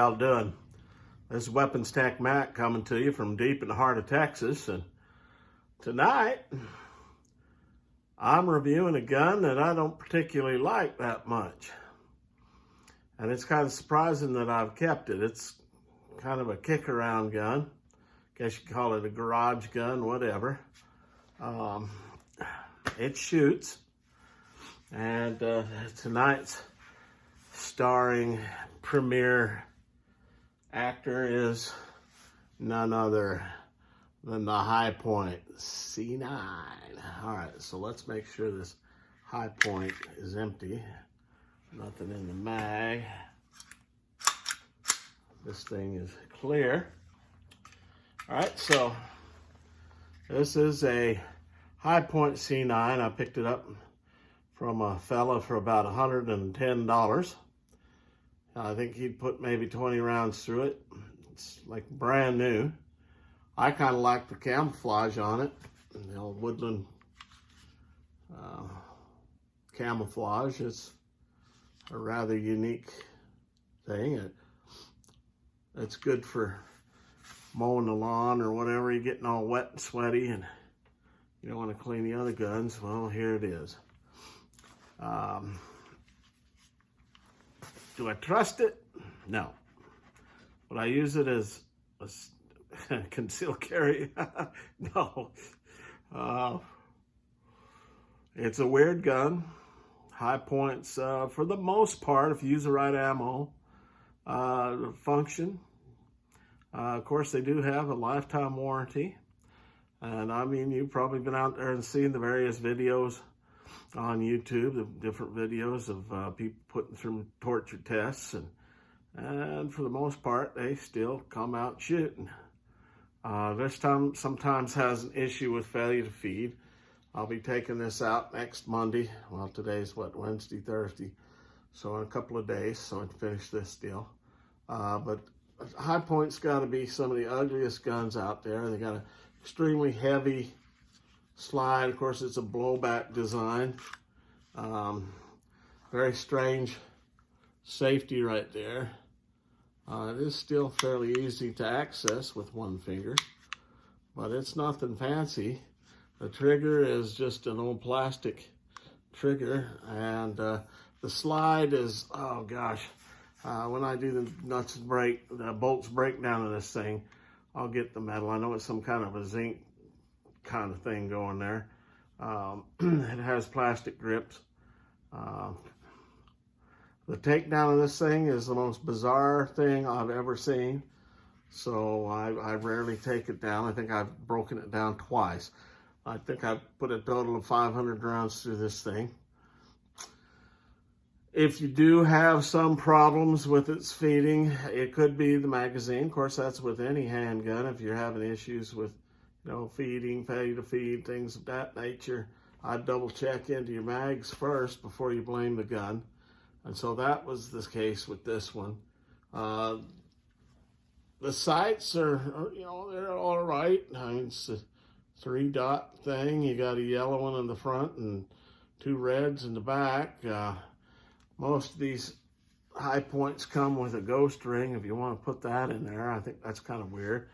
y'all doing? This is Weapons Tech Mac coming to you from deep in the heart of Texas, and tonight I'm reviewing a gun that I don't particularly like that much, and it's kind of surprising that I've kept it. It's kind of a kick-around gun. Guess you could call it a garage gun, whatever. It shoots, and tonight's starring premier actor is none other than the Hi-Point C9. All right, so let's make sure this Hi-Point is empty. Nothing in the mag. This thing is clear. All right, so this is a Hi-Point C9. I picked it up from a fella for about $110. I think he'd put maybe 20 rounds through it. It's like brand new. I kind of like the camouflage on it, the old woodland camouflage. It's a rather unique thing. It's good for mowing the lawn or whatever. You're getting all wet and sweaty and you don't want to clean the other guns. Well, here it is. Do I trust it? No. Would I use it as a concealed carry? No. It's a weird gun. Hi-Points, for the most part, if you use the right ammo, function. Of course, they do have a lifetime warranty. And I mean, you've probably been out there and seen the various videos on YouTube, the different videos of people putting through torture tests, and for the most part, they still come out shooting. This time sometimes has an issue with failure to feed. I'll be taking this out next Monday. Well, today's what, Wednesday, Thursday. So in a couple of days, so I can finish this deal. But Hi-Point's got to be some of the ugliest guns out there. They got an extremely heavy slide. Of course, it's a blowback design. Very strange safety right there. It is still fairly easy to access with one finger, but it's nothing fancy. The trigger is just an old plastic trigger, and the slide is, oh gosh, when I do the nuts break, the bolts break down in this thing, I'll get the metal. I know it's some kind of a zinc kind of thing going there. It has plastic grips. The takedown of this thing is the most bizarre thing I've ever seen. So I rarely take it down. I think I've broken it down twice. I think I've put a total of 500 rounds through this thing. If you do have some problems with its feeding, it could be the magazine. Of course, that's with any handgun. If you're having issues with, feeding, failure to feed, things of that nature, I'd double check into your mags first before you blame the gun. And so that was the case with this one. The sights are, they're all right. I mean, it's a 3-dot thing. You got a yellow one in the front and 2 reds in the back. Most of these Hi-Points come with a ghost ring. If you want to put that in there, I think that's kind of weird.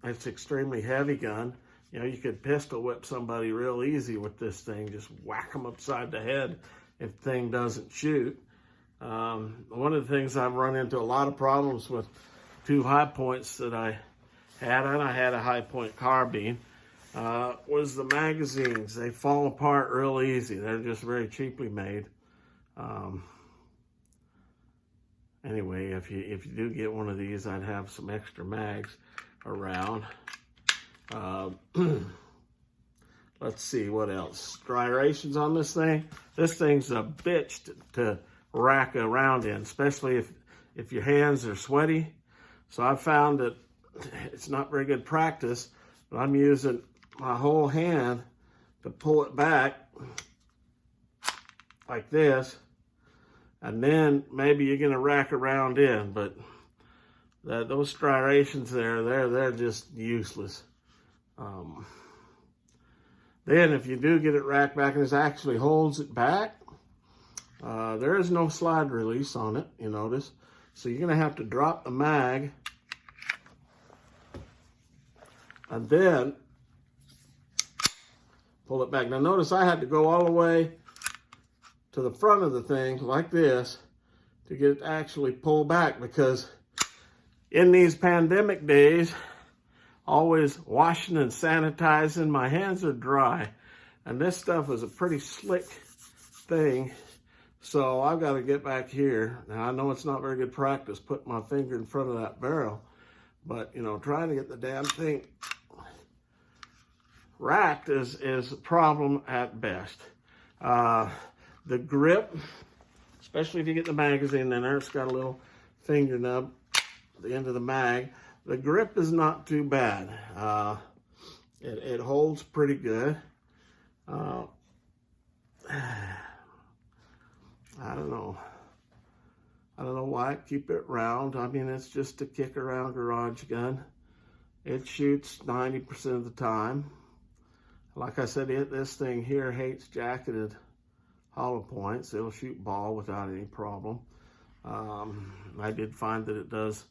It's an extremely heavy gun. You could pistol whip somebody real easy with this thing. Just whack them upside the head if the thing doesn't shoot. One of the things I've run into a lot of problems with 2 Hi-Points that I had, and I had a Hi-Point carbine, was the magazines. They fall apart real easy. They're just very cheaply made. Anyway, if you do get one of these, I'd have some extra mags around. Let's see what else. Striations on this thing. This thing's a bitch to rack around in, especially if your hands are sweaty. So I found that it's not very good practice, but I'm using my whole hand to pull it back like this, and then maybe you're gonna rack around in, but those striations there, they're just useless. Then if you do get it racked back and it actually holds it back, there is no slide release on it, you notice. So you're gonna have to drop the mag and then pull it back. Now notice I had to go all the way to the front of the thing like this to get it to actually pull back, because in these pandemic days, always washing and sanitizing, my hands are dry. And this stuff is a pretty slick thing. So I've got to get back here. Now I know it's not very good practice putting my finger in front of that barrel, but you know, trying to get the damn thing racked is a problem at best. The grip, especially if you get the magazine in there, it's got a little finger nub at the end of the mag. The grip is not too bad. It holds pretty good. I don't know. I don't know why I keep it round. I mean, it's just a kick around garage gun. It shoots 90% of the time. Like I said, this thing here hates jacketed hollow points. It'll shoot ball without any problem. I did find that it does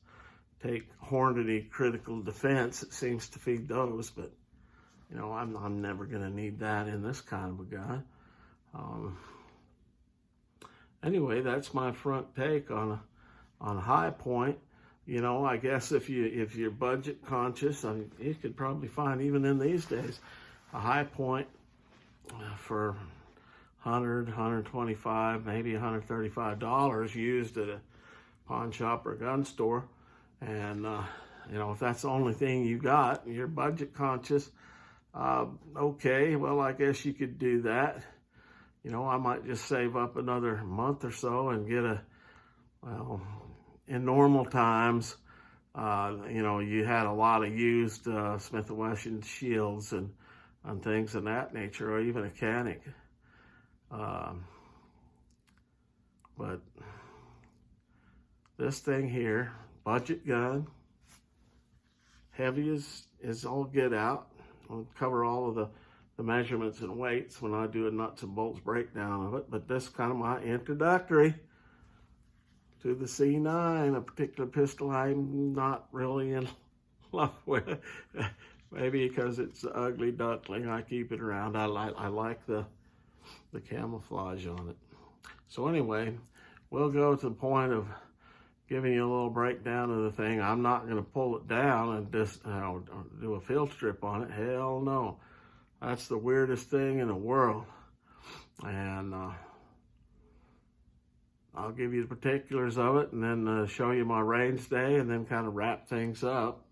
take Hornady critical defense. It seems to feed those, but you know, I'm never gonna need that in this kind of a gun. Anyway, that's my front take on a high point. You know, I guess if you're budget conscious, I mean, you could probably find, even in these days, a high point for $100, $125, maybe $135 used at a pawn shop or gun store. And you know, if that's the only thing you got, you're budget conscious, okay, well, I guess you could do that. You know, I might just save up another month or so and get well, in normal times, you know, you had a lot of used Smith & Wesson shields and things of that nature, or even a Canik. But this thing here, budget gun, heavy is all get out. I'll cover all of the measurements and weights when I do a nuts and bolts breakdown of it, but this is kind of my introductory to the C9, a particular pistol I'm not really in love with. Maybe because it's an ugly duckling, I keep it around. I like the camouflage on it. So anyway, we'll go to the point of giving you a little breakdown of the thing. I'm not going to pull it down and just do a field strip on it. Hell no. That's the weirdest thing in the world. And I'll give you the particulars of it, and then show you my range day, and then kind of wrap things up.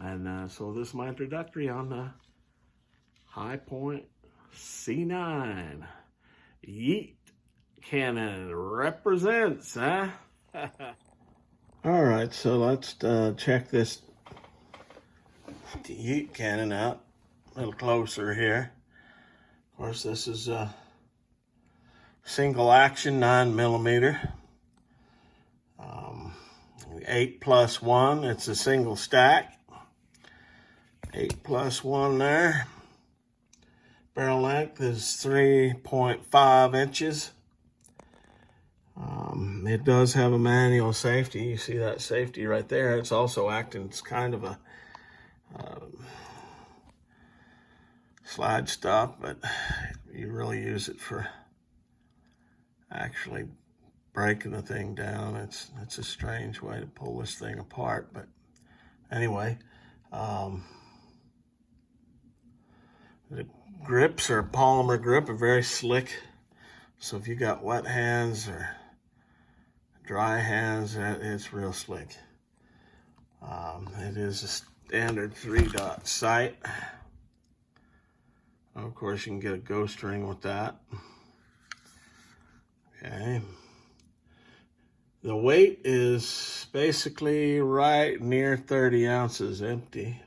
And so this is my introductory on the High Point C9. Yeet Cannon represents, huh? All right, so let's check this Yeet Cannon out a little closer here. Of course, this is a single action 9mm, 8+1. It's a single stack. 8+1 there. Barrel length is 3.5 inches. It does have a manual safety. You see that safety right there. It's also acting as kind of a slide stop, but you really use it for actually breaking the thing down. It's a strange way to pull this thing apart, but anyway, the grips are a polymer grip, are very slick. So if you got wet hands or dry hands, it's real slick. It is a standard 3-dot sight. Of course, you can get a ghost ring with that. Okay. The weight is basically right near 30 ounces empty.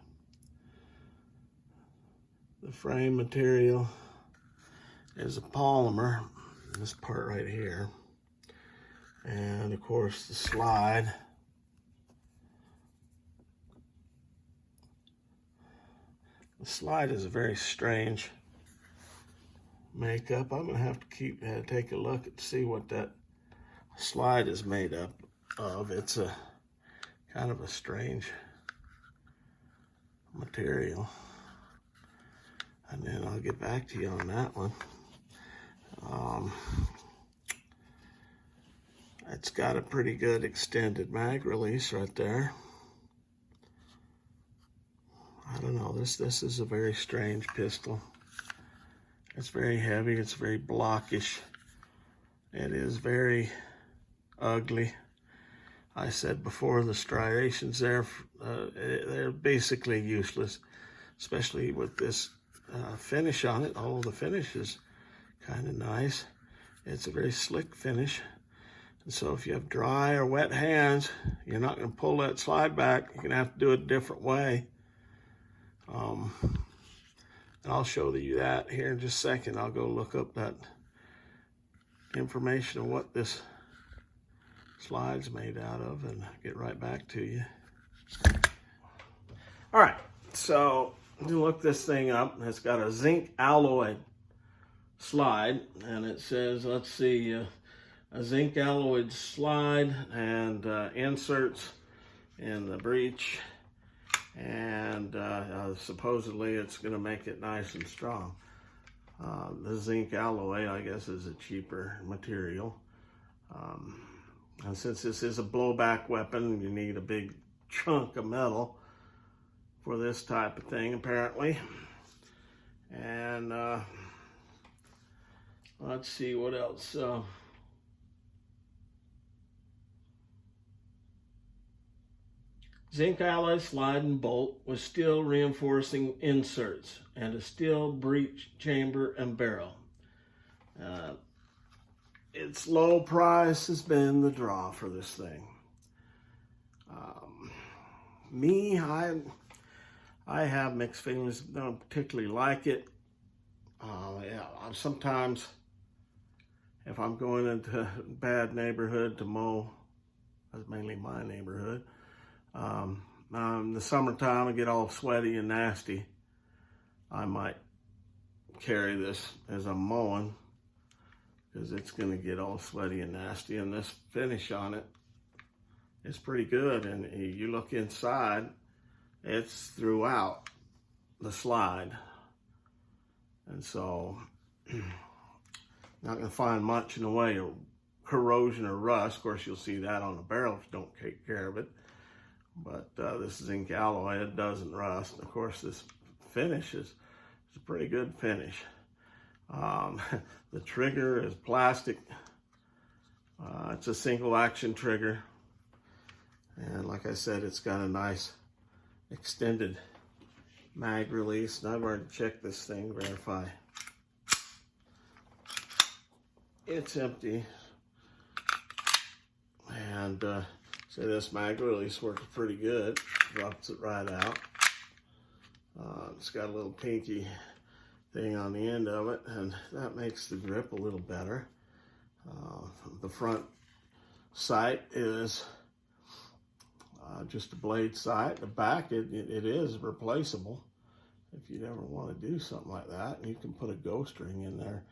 The frame material is a polymer, this part right here. And of course the slide. The slide is a very strange makeup. I'm gonna have to take a look and see what that slide is made up of. It's a kind of a strange material. And then I'll get back to you on that one. It's got a pretty good extended mag release right there. I don't know, this is a very strange pistol. It's very heavy, it's very blockish. It is very ugly. I said before, the striations there, they're basically useless, especially with this finish on it. Although the finish is kind of nice. It's a very slick finish. And so if you have dry or wet hands, you're not going to pull that slide back. You're going to have to do it a different way. And I'll show you that here in just a second. I'll go look up that information of what this slide's made out of and get right back to you. All right, so you look this thing up. It's got a zinc alloy slide, and it says, let's see, a zinc alloy slide and inserts in the breech, and supposedly it's going to make it nice and strong. The zinc alloy, I guess, is a cheaper material. And since this is a blowback weapon, you need a big chunk of metal for this type of thing, apparently. And let's see what else. Zinc alloy slide and bolt with steel reinforcing inserts and a steel breech chamber and barrel. Its low price has been the draw for this thing. I have mixed feelings. Don't particularly like it. Yeah, sometimes if I'm going into a bad neighborhood to mow, that's mainly my neighborhood. The summertime, I get all sweaty and nasty. I might carry this as I'm mowing, because it's going to get all sweaty and nasty, and this finish on it is pretty good. And you look inside, it's throughout the slide, and so not going to find much in the way of corrosion or rust. Of course, you'll see that on the barrel if you don't take care of it. But this zinc alloy, it doesn't rust. Of course, this finish is a pretty good finish. The trigger is plastic. It's a single action trigger. And like I said, it's got a nice extended mag release. And I've already checked this thing, verify it's empty. And so this mag release works pretty good. Drops it right out. It's got a little pinky thing on the end of it, and that makes the grip a little better. The front sight is just a blade sight. The back, it is replaceable if you'd ever want to do something like that. You can put a ghost ring in there.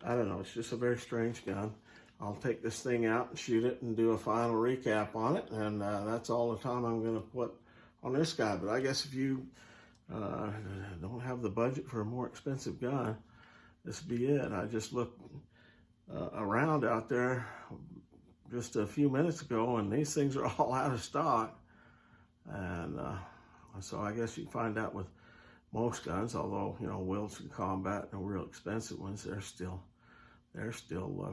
I don't know, it's just a very strange gun. I'll take this thing out and shoot it and do a final recap on it, and that's all the time I'm going to put on this guy. But I guess if you don't have the budget for a more expensive gun, this would be it. I just looked around out there just a few minutes ago, and these things are all out of stock. And so I guess you find out with most guns, although, you know, Wilson Combat, the real expensive ones, they're still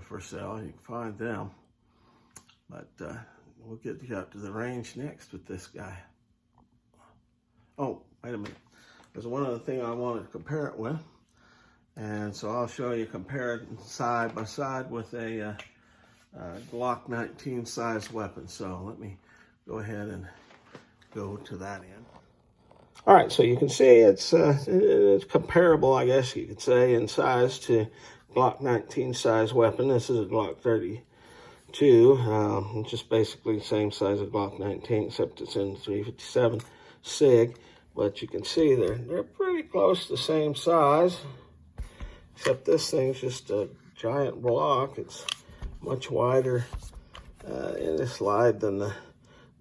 for sale. You can find them. But we'll get you up to the range next with this guy. Oh, wait a minute. There's one other thing I wanted to compare it with. And so I'll show you, compare it side by side with a Glock 19 size weapon. So let me go ahead and go to that end. All right, so you can see it's comparable, I guess you could say, in size to Glock 19 size weapon. This is a Glock 32, just basically the same size as Glock 19, except it's in 357 SIG. But you can see they're pretty close to the same size, except this thing's just a giant block. It's much wider in the slide than the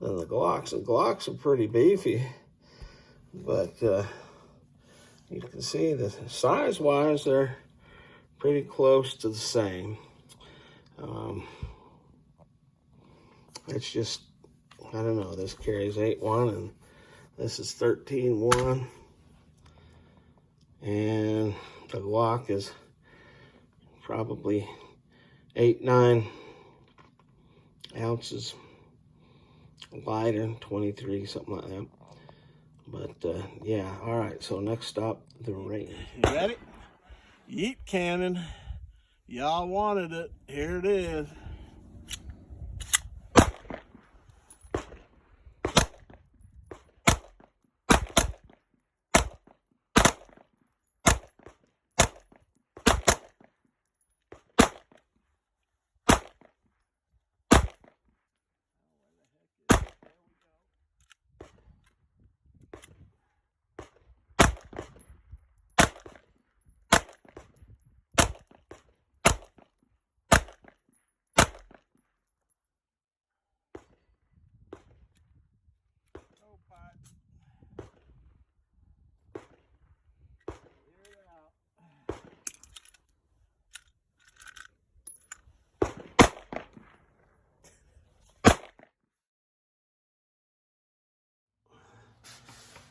Glocks. And Glocks are pretty beefy, but you can see that size-wise, they're pretty close to the same. It's just, I don't know, this carries 8.1 and this is 13.1. And the Glock is probably 8-9 ounces lighter, 23, something like that. But yeah, all right, so next stop, the range. You ready? Yeet cannon. Y'all wanted it. Here it is.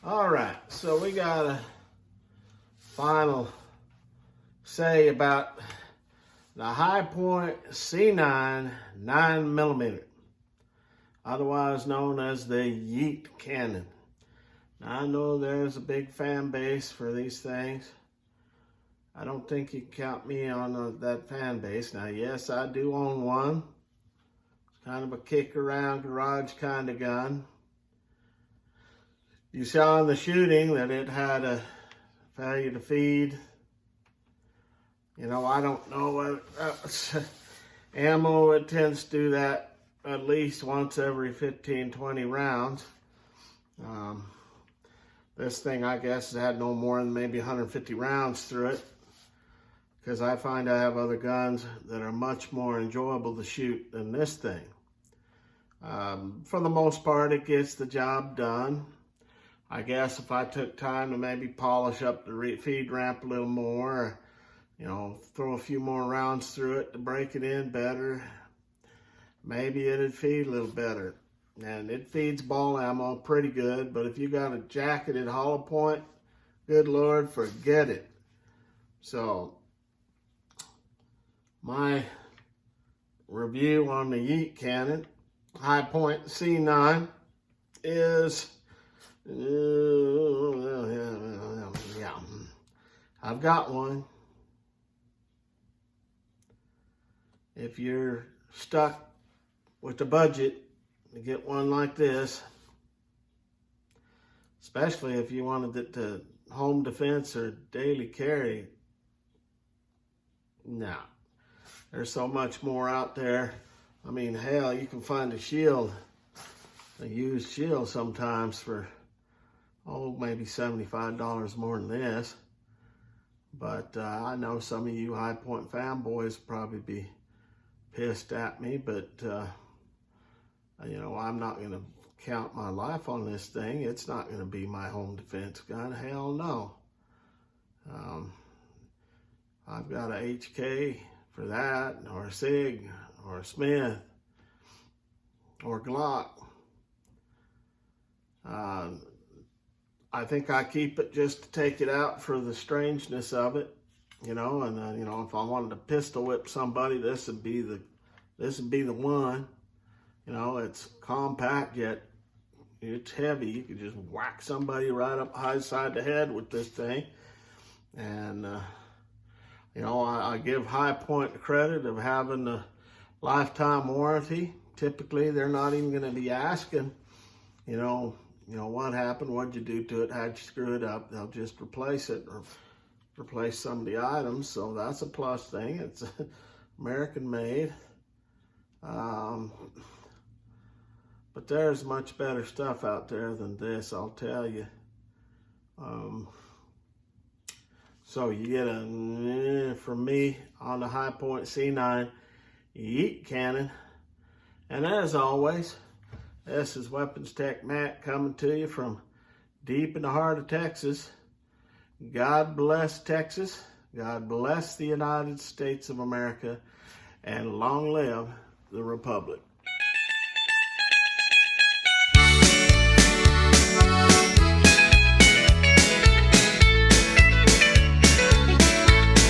All right, so we got a final say about the Hi-Point C9 9mm, otherwise known as the Yeet cannon. Now, I know there's a big fan base for these things. I don't think you can count me on that fan base. Now, yes, I do own one. It's kind of a kick around garage kind of gun. You saw in the shooting that it had a failure to feed. You know, I don't know what ammo, it tends to do that at least once every 15, 20 rounds. This thing, I guess, has had no more than maybe 150 rounds through it, because I find I have other guns that are much more enjoyable to shoot than this thing. For the most part, it gets the job done. I guess if I took time to maybe polish up the feed ramp a little more, you know, throw a few more rounds through it to break it in better, maybe it'd feed a little better. And it feeds ball ammo pretty good, but if you got a jacketed hollow point, good Lord, forget it. So, my review on the Yeet cannon, Hi-Point C9, is yeah, I've got one. If you're stuck with the budget to get one like this, especially if you wanted it to home defense or daily carry, no. There's so much more out there. I mean, hell, you can find a shield, a used shield sometimes for, maybe $75 more than this. But I know some of you Hi-Point fanboys probably be pissed at me, but you know, I'm not going to count my life on this thing. It's not going to be my home defense gun. Hell no. I've got a HK for that, or a SIG, or a Smith, or Glock. I think I keep it just to take it out for the strangeness of it, you know, and you know, if I wanted to pistol whip somebody, this would be the one. You know, it's compact yet it's heavy. You could just whack somebody right up high side the head with this thing. And you know, I give Hi-Point the credit of having the lifetime warranty. Typically, they're not even going to be asking, you know, what happened, what'd you do to it, how'd you screw it up. They'll just replace it or replace some of the items. So that's a plus thing. It's American made. But there's much better stuff out there than this, I'll tell you. So you get from me on the Hi-Point C9, Yeet cannon. And as always, this is Weapons Tech Matt coming to you from deep in the heart of Texas. God bless Texas. God bless the United States of America. And long live the Republic.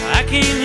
I can't